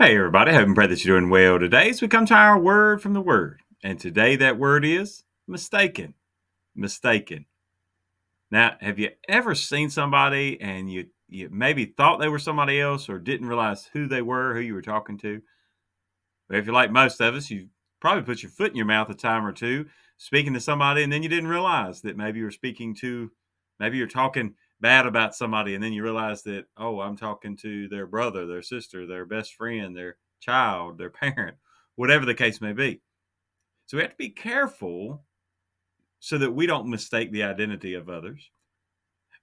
Hey, everybody. Hope and pray that you're doing well today as we come to our word from the word. And today that word is mistaken. Mistaken. Now, have you ever seen somebody and you maybe thought they were somebody else or didn't realize who they were, who you were talking to? Well, if you're like most of us, you probably put your foot in your mouth a time or two speaking to somebody, and then you didn't realize that maybe you're speaking to, maybe you're talking bad about somebody, and then you realize that, oh, I'm talking to their brother, their sister, their best friend, their child, their parent, whatever the case may be. So we have to be careful so that we don't mistake the identity of others.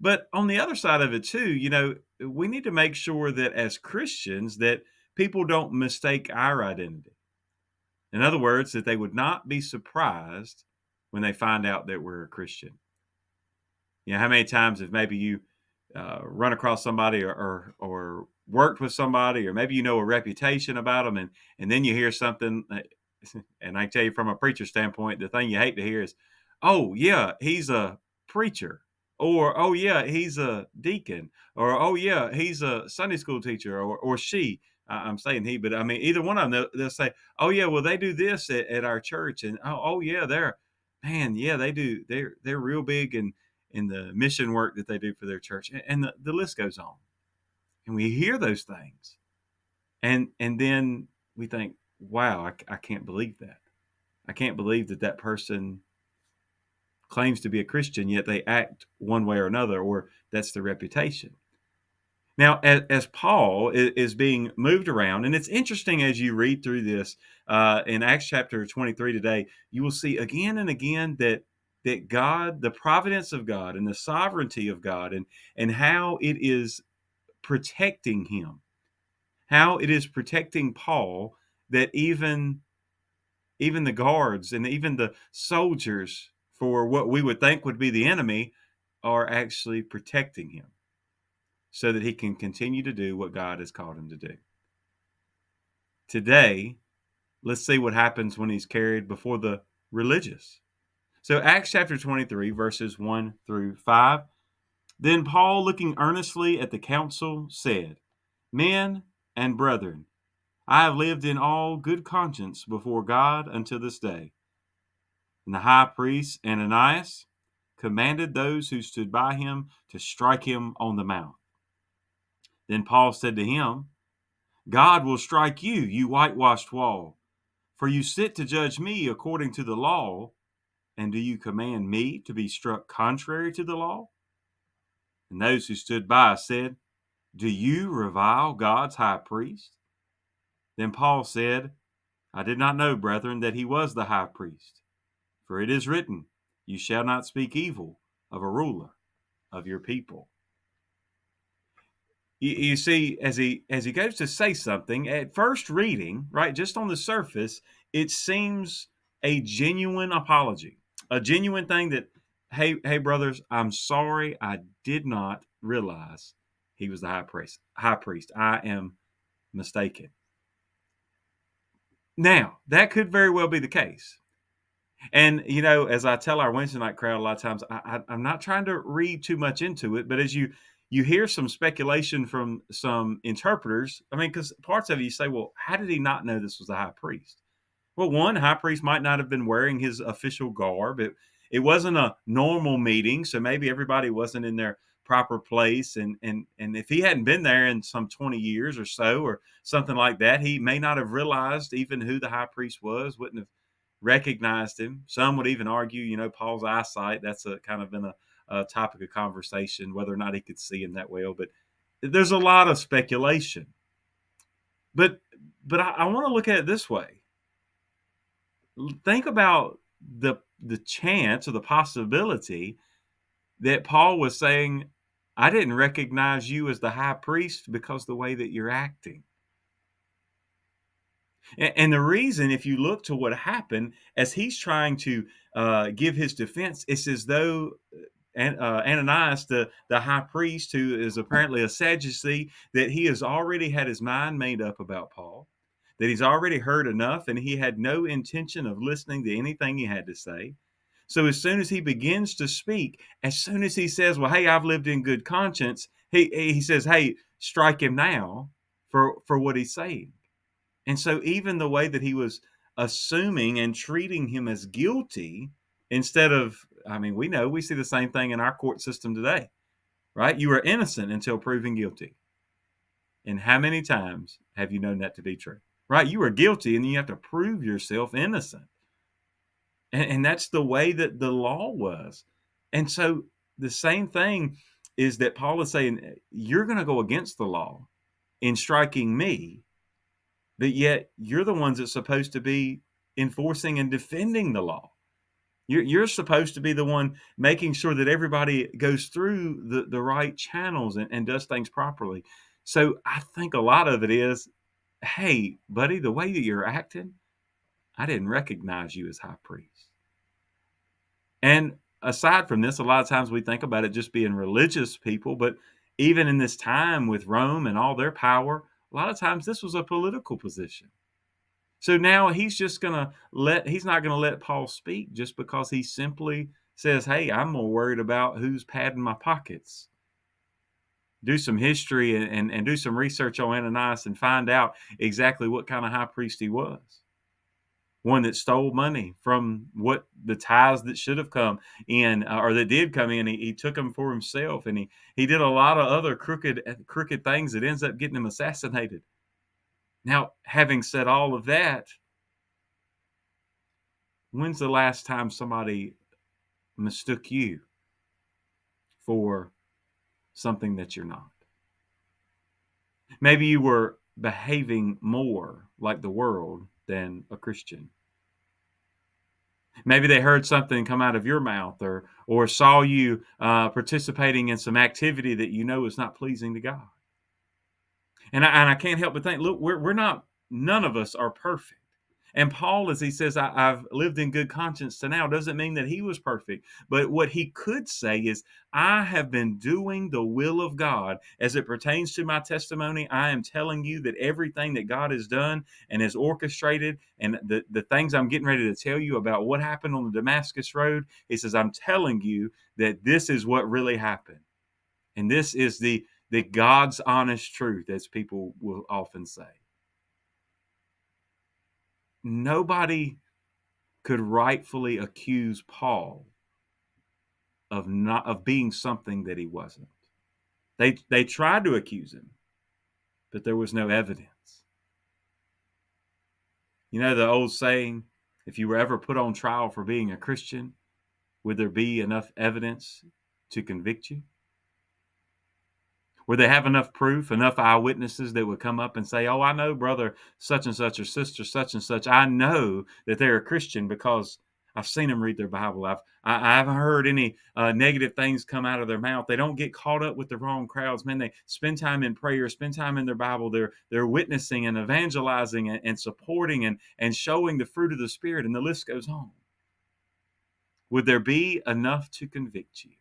But on the other side of it too, we need to make sure that as Christians that people don't mistake our identity. In other words, that they would not be surprised when they find out that we're a Christian. How many times have maybe you run across somebody or worked with somebody, or maybe you know a reputation about them, and then you hear something, and I tell you from a preacher standpoint, the thing you hate to hear is, "Oh yeah, he's a preacher," or "Oh yeah, he's a deacon," or "Oh yeah, he's a Sunday school teacher," or she. I'm saying he, but I mean either one of them. They'll say, "Oh yeah, well they do this at our church," and oh yeah, they're man, yeah they do. They're real big in the mission work that they do for their church, and the list goes on. And we hear those things, and then we think, wow, I can't believe that. I can't believe that that person claims to be a Christian, yet they act one way or another, or that's the reputation. Now, as Paul is being moved around, and it's interesting as you read through this in Acts chapter 23 today, you will see again and again that God, the providence of God, and the sovereignty of God, and how it is protecting him, how it is protecting Paul, that even the guards and even the soldiers for what we would think would be the enemy are actually protecting him so that he can continue to do what God has called him to do. Today, let's see what happens when he's carried before the religious. So, Acts chapter 23, verses 1 through 5. Then Paul, looking earnestly at the council, said, Men and brethren, I have lived in all good conscience before God until this day. And the high priest Ananias commanded those who stood by him to strike him on the mouth. Then Paul said to him, God will strike you, you whitewashed wall. For you sit to judge me according to the law, and do you command me to be struck contrary to the law? And those who stood by said, Do you revile God's high priest? Then Paul said, I did not know, brethren, that he was the high priest. For it is written, You shall not speak evil of a ruler of your people. You see, as he goes to say something, at first reading, right, just on the surface, it seems a genuine apology, a genuine thing that, hey, brothers, I'm sorry, I did not realize he was the high priest. High priest, I am mistaken. Now, that could very well be the case. And as I tell our Wednesday night crowd a lot of times, I'm not trying to read too much into it, but as you hear some speculation from some interpreters, I mean, because parts of it you say, well, how did he not know this was the high priest? Well, one, high priest might not have been wearing his official garb. It wasn't a normal meeting, so maybe everybody wasn't in their proper place. And if he hadn't been there in some 20 years or so, or something like that, he may not have realized even who the high priest was, wouldn't have recognized him. Some would even argue, Paul's eyesight, that's a kind of been a topic of conversation, whether or not he could see him that well. But there's a lot of speculation. But I want to look at it this way. Think about the chance or the possibility that Paul was saying, I didn't recognize you as the high priest because the way that you're acting. And the reason, if you look to what happened as he's trying to give his defense, it's as though Ananias, the high priest, who is apparently a Sadducee, that he has already had his mind made up about Paul, that he's already heard enough, and he had no intention of listening to anything he had to say. So as soon as he begins to speak, as soon as he says, "Well, hey, I've lived in good conscience," he says, "Hey, strike him now for what he's saying." And so even the way that he was assuming and treating him as guilty instead of, I mean, we see the same thing in our court system today, right? You are innocent until proven guilty. And how many times have you known that to be true? Right? You are guilty and you have to prove yourself innocent. And that's the way that the law was. And so the same thing is that Paul is saying, you're going to go against the law in striking me, but yet you're the ones that's supposed to be enforcing and defending the law. You're supposed to be the one making sure that everybody goes through the right channels and does things properly. So I think a lot of it is, hey, buddy, the way that you're acting, I didn't recognize you as high priest. And aside from this, a lot of times we think about it just being religious people, but even in this time with Rome and all their power, a lot of times this was a political position. So now he's not gonna let Paul speak just because he simply says, "Hey, I'm more worried about who's padding my pockets." Do some history and do some research on Ananias and find out exactly what kind of high priest he was. One that stole money from what the tithes that should have come in, or that did come in, he took them for himself, and he did a lot of other crooked things that ends up getting him assassinated. Now, having said all of that, when's the last time somebody mistook you for something that you're not? Maybe you were behaving more like the world than a Christian. Maybe they heard something come out of your mouth, or saw you participating in some activity that you know is not pleasing to God. And I can't help but think, look, we're not, none of us are perfect. And Paul, as he says, I've lived in good conscience to now, doesn't mean that he was perfect. But what he could say is, I have been doing the will of God as it pertains to my testimony. I am telling you that everything that God has done and has orchestrated, and the things I'm getting ready to tell you about what happened on the Damascus Road, he says, I'm telling you that this is what really happened. And this is the God's honest truth, as people will often say. Nobody could rightfully accuse Paul of being something that he wasn't. They tried to accuse him, but there was no evidence. You know the old saying, if you were ever put on trial for being a Christian, would there be enough evidence to convict you? Would they have enough proof, enough eyewitnesses that would come up and say, oh, I know brother such and such or sister such and such. I know that they're a Christian because I've seen them read their Bible. I haven't heard any negative things come out of their mouth. They don't get caught up with the wrong crowds. Man, they spend time in prayer, spend time in their Bible. They're witnessing and evangelizing and supporting and showing the fruit of the Spirit, and the list goes on. Would there be enough to convict you?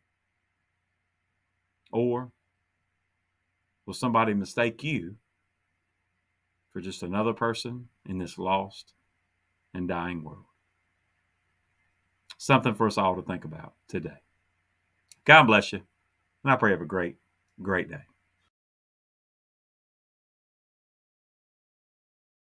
Or will somebody mistake you for just another person in this lost and dying world? Something for us all to think about today. God bless you, and I pray you have a great, great day.